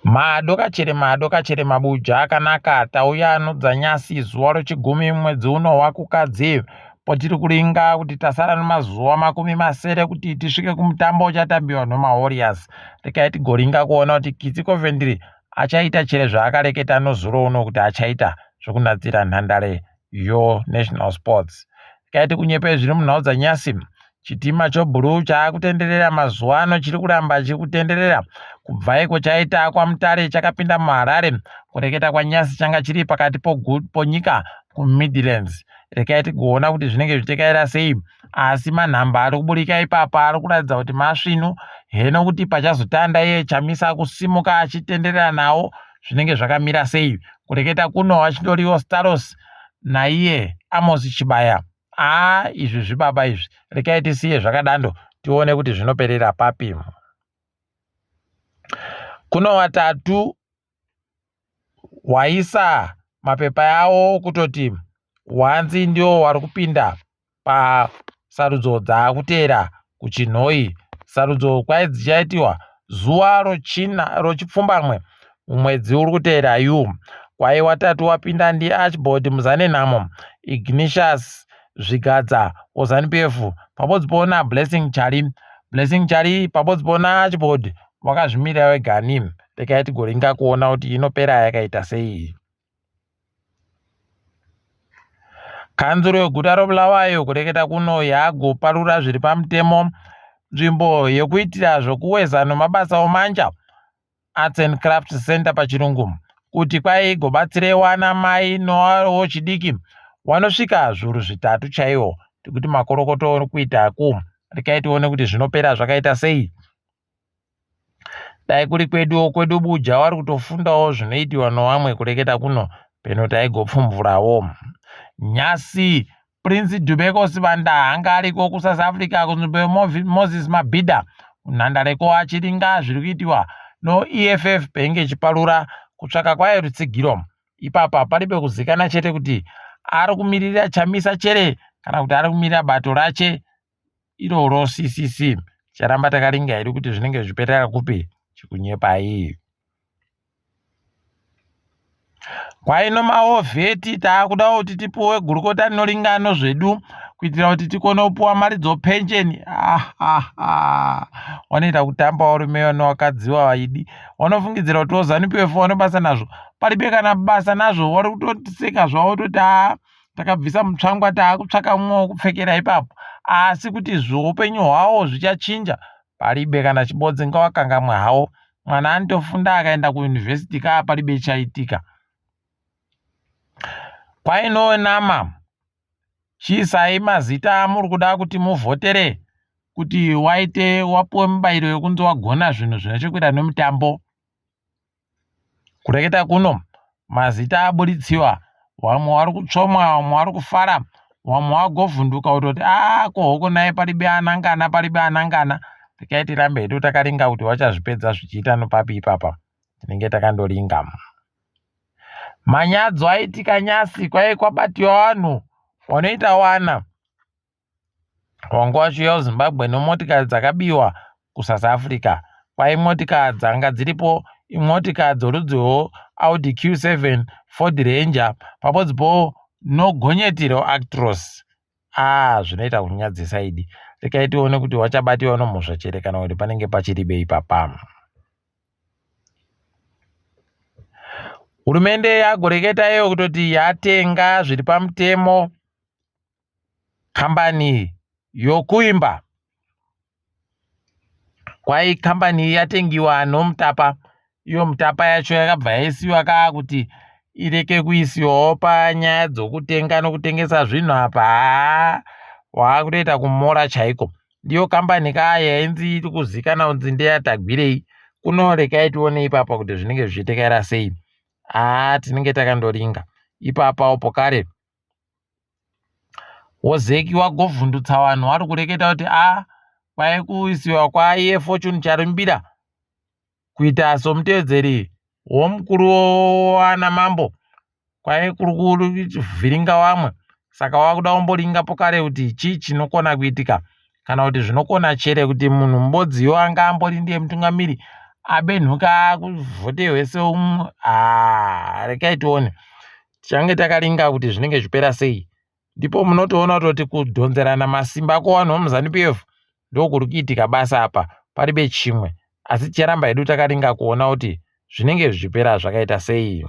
Madokachere mabuja akanaka tauya nodzanyasi zuva rechigumi mwedzi uno waKukadzi potiri kuringa kuti tasara nemazuva masere kuti tisvike kumutambo uchatambiwa nomaWarriors. Rekai tigoringa kuona kuti Kitsi Coventry achaita chere zvaakareketa nozuro uno kuti achaita zvokunadzira nhandare National Sports. Rekai tikunyepe zviri munhau dzanyasi. Chitima chobhuruu chaakutenderera mazuva ano chiri kuramba chikutenderera kubva iko chaita kwaMutare chakapinda muHarare kureketa kwanyasi changa chiri pakati ponyika kuMidlands. Rekai tigoona kuti zvinenge zvichitekaira sei, asi manhamba ari kuburika ipapa ari kuratidza kuti masvinu heno kuti pachazotanda iye Chamisa kusimuka achitenderera nawo zvinenge zvakamira sei. Kureketa kuno achindori Ostallos naiye Chibaya. Izvi zvibaba izvi rekai tisiye zvakadando tione kuti zvinoperera papi. Kuno watatu waisa mapepa yawo kutoti wanzi ndio wari kupinda pasarudzo dzaakutera kuChinhoyi. Sarudzo kwai dzichaitiwa zuva rochipfumbamwe mumwedzi uri kutera kwai watatu wapinda ndiArchibald Muzanenhamo, Ignatius Zvigadza oZANU-PF pabodzi pona Blessing Chari pabodzi pona Archibald wakazvimira wegani. Rekai tigoringa kuona kuti inopera yakaita sei. Kanzuro yeguta roBulawayo kureketa kuno yagoparura zviri pamutemo nzvimbo yekuitira zvokuweza nomabasa omanja Arts and Crafts Center pachirungu kuti kwai igobatsire wana mai nowo chidiki wanosvika zviuru 3 chaiwo tikuti makorokoto ori kuitaku. Rekai tione kuti zvinopera zvakaita sei. Dai kuri kwedu buja wari kutofundawo zvinoitiwa novamwe kureketa kuno peno taigopfumburawo. Nyasi Prince Dubeko Sibanda hanga ariko kuSouth Africa kunzvimbo Moses Mabhida kunhandareko achiringa zviri kuitiwa noEFF Bhenge chiparura kutsvaka kwayo rutsigiro. Ipapa pari pekuzikana chete kuti ari kumirira Chamisa chere kana kuti ari kumirira bato rache iroro CCC. Charamba takaringa iri kuti zvinenge zviperera kupi chikunyepa iyi. Kwaino maovheti taakuda kuti tipuwe gurukota rinoringano zvedu kuitira kuti tikone kupuwa mari dzopensheni. Wanoita kutamba urume wakadziwa waidi. Wanofungidzira kuti oZANU-PF wanobasa nazvo. Paribe kana basa nazvo wari kutotiseka zvawo toti takabvisa mutsvangwa taakutsvaka mumwe wokupfekera ipapo. Asi kuti zvoupenyu hwawo zvichachinja paribe kana chibodzi ngawakangamwe hawo. Mwana anotofunda akaenda kuyunivhesiti paribe chaitika. Kwaino nama chiisai mazita amuri kuda kuti muvhotere kuti wapuwe mubayiro yekunzi wagona zvinhu zvinechekuita nemutambo. Kureketa kuno mazita aburitsiwa, vamwe vari kutsvomwa, vamwe vari kufara, vamwe vagovhunduka kutoti kohoko naye paribe anangana. Rekai tirambe hedu takaringa kuti wachazvipedza zvichiita nopapi ipapa. Tinenge takandoringa. Manyadzo aitika nyasi kwai kwabatiwa vanhu vanoita wana wangu vachiuya kuZimbabwe nemotikari dzakabiwa kuSouth Africa. Kwai motikari dzanga dziripo imotikari dzorudzi Audi Q7 Ford Ranger pabodzipo nogonyeti reActros. Zvinoita kunyadzisa idi. Rekai tione kuti wachabatiwa nomhosva chere kana kuti panenge pachiribe ipapa. Hurumende yagoreketa iyo kutoti yatenga zviri pamutemo kambani yokuimba. Kwai kambani yatengiwa noMutapa. Iyo Mutapa yacho yakabva yaisiwa kuti ireke kuisiwawo panyaya dzokutenga nokutengesa zvinhu apa. Waakutoita kumora chaiko. Ndiyo kambani yainzi iri kuzikana kunzi ndeyatagwirei. Kuno rekai tione ipapa kuti zvinenge zvichitekaira sei. Tinenge takandoringa. Ipapa opo kare woZEC wagovhundutsa vanhu vari kureketa kuti kwai kuisiwa kwaiye Fortune Charumbira kuita somutevedzeri womukuru waNamambo kwai kuri kuvhiringa vamwe. Saka wakuda kumboringapo kare kuti chii chinokona kuitika kana kuti zvinokona chere kuti munhu mbodziyo anga ambori ndiye mutungamiri abenhuka kuvhote hwese rekai tione tichange takaringa kuti zvinenge zvipera sei. Ndipo munotoona kuti kudhonzerana masimba kuvanhu vemuZANU-PF ndokuri kuitika basa apa paribe chimwe, asi ticharamba hedu takaringa kuona kuti zvinenge zvichipera zvakaita sei.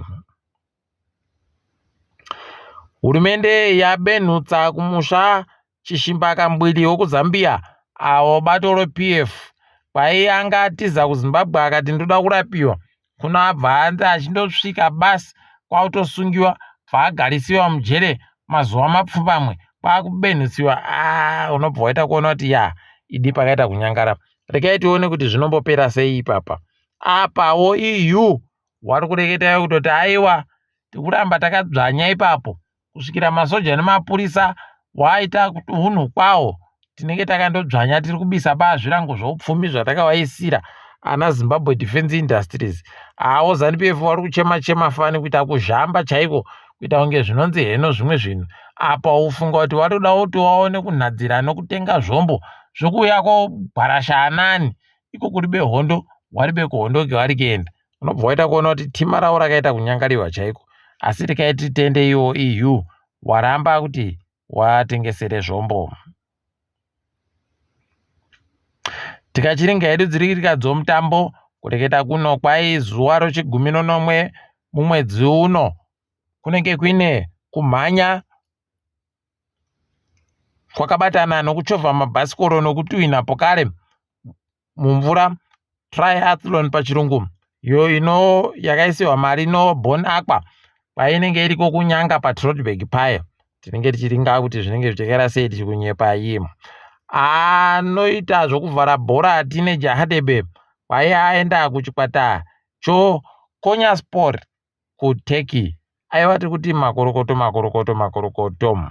Hurumende yabenhutsa kumusha chishimba mbwiri wekuZambia avo bato rePF kwaiyanga atiza kuZimbabwe akati ndoda kurapiwa, kuna abva anza achindosvika basi kwakutosungiwa bvagarisiwa mujere mazuva mapfumbamwe kwakubenhutsiwa. Unobva waita kuona kuti idi pakaita kunyangara. Rekai tione kuti zvinombopera sei ipapa. Apawo EU wari kureketa kutoti aiwa tikuramba takadzvanya ipapo kusvikira masoja nemapurisa waita kuti hunhu kwawo tinenge takandodzvanya tiri kubisa zvirango zveupfumi zvatakawaisira ana Zimbabwe Defense Industries. ZANU-PF wari kuchema fani kuita kuzhamba chaiko kuita kunge zvinonzi heno zvimwe zvinhu. Apa ufunga kuti watoda kuti waone kunhadzira nokutenga zvombo zvokuuya kogwarasha anani iko kuribe hondo waribe kuhondoke wari kuenda. Unobva waita kuona kuti tima ravo rakaita kunyangariwa chaiko. Asi rikaiti tende iwo EU waramba kuti watengesere zvombo. Tikachiringa hedu dziri dzomutambo kureketa kuno kwai zuva rechigumi nomwe mumwedzi uno kunenge kuine kumhanya kwakabatana nokuchovha mabhasikoro nokutuhwina pokare mumvura, triathlon pachirungu, iyo yakaisiwa mari noBon Aqua kwainenge iriko kunyanga paTroudberg paya. Tinenge tichiringa kuti zvinenge zvichekera sei tichikunyepa imo. Anoita zvokuvhara bhora teenager Hadebe kwaiaenda kuchikwata choKonyaspor kuTurkey. Aivati kuti makorokoto.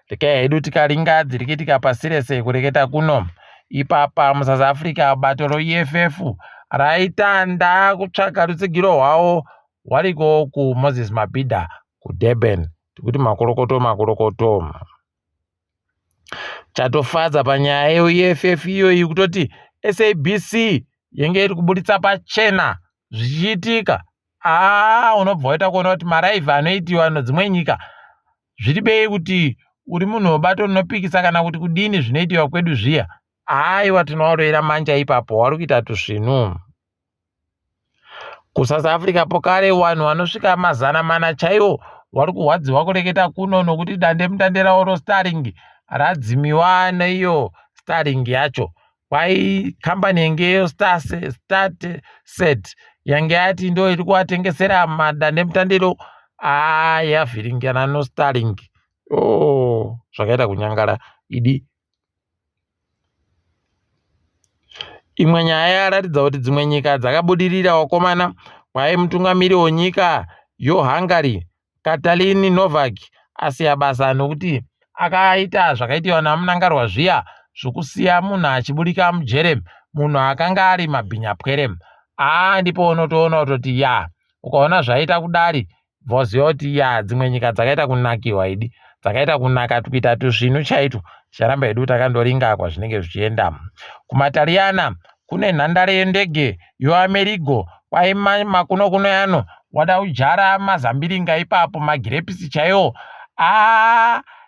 Rekai hedu tikaringa dziri kuitika pasi rese kureketa kuno ipapa muSouth Africa bato reEFF raitanda kutsvaga rutsigiro hwavo wariko kuMoses Mabhida kuDurban. Tikuti makorokoto. Chatofadza panyaya yeEFF iyoyi kutoti SABC yenge iri kubuditsa pachena zvichiitika. Unobva waita kuona kuti maraivhi anoitiwa nedzimwe nyika zviribei kuti uri munhu webato rinopikisa kana kuti kudini zvinoitiwa kwedu zviya. Aiwa tinowaroera manja ipapo wari kuita tuzvinhu. KuSouth Africa pokare vanhu vanosvika 400 chaiwo wari kurwadziwa kureketa kuno nokuti dandemutande ravo roStarlink radzimiwa neiyo Starlink yacho. Kwai kambani yengeyo StarSat yange yati ndo iri kuvatengesera madandemutandiro yavhiringana noStarlink. Zvakaita kunyangara idi. Imwe nyaya yaratidza kuti dzimwe nyika dzakabudirira wakomana kwai mutungamiri wenyika yoHungary Katalin Novak asiya basa nokuti akaita zvakaitiwa namunangarwa zviya zvokusiya munhu achiburika mujere, munhu akanga ari mabhinyapwere. Ndipo unotoona kuti ukaona zvaita kudari voziva kuti dzimwe nyika dzakaita kunakiwa idi, dzakaita kunaka kuita tuzvinhu chaito. Ticharamba hedu takandoringa kwazvinenge zvichienda. KumaTariana kune nhandare yendege yoAmerigo kwai makuno yano wada kujara mazambiringa ipapo magirepisi chaiwo.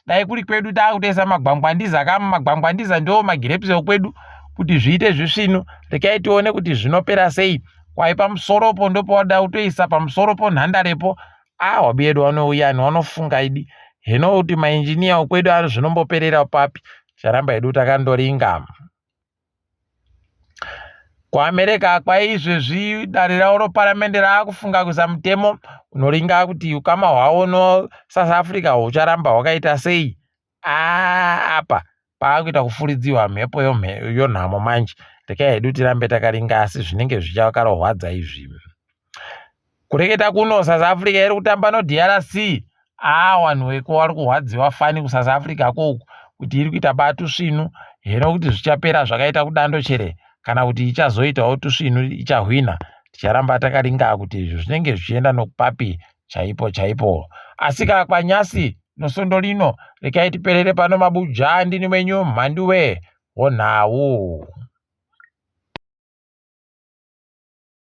Dai kuri kwedu takutoisa magwangwandiza magwangwandiza ndo magirepisi okwedu kuti zviite zvisvinu. Rekai tione kuti zvinopera sei. Kwai pamusoropo ndopo wada kutoisa pamusoropo nhandarepo. Wabedu vanouya vanofunga idi heno kuti mainjiniya okwedu ano zvinomboperera papi. Ticharamba hedu takandoringa. KuAmerica kwai izvezvi dare ravo roparamende raakufunga kuisa mutemo unoringa kuti ukama hwavo noSouth Africa hucharamba hwakaita sei. Apa paakuita kufuridziwa mhepo yonhamo manje. Rekai hedu tirambe takaringa asi zvinenge zvichakarohwadza izvi. Kureketa kuno South Africa iri kutamba noDRC. Vanhu veko vari kurwadziwa fani kuSouth Africa koku kuti iri kuita batusvinu heno kuti zvichapera zvakaita kudando chere kana kuti ichazoitawo tusvinu ichahwina. Ticharamba takaringa kuti izvi zvinenge zvichienda nokupapi chaipo. Asika kwanyasi nosondolino rekai tiperere pano mabuja ndini wenyu Mhanduwe Wenhau.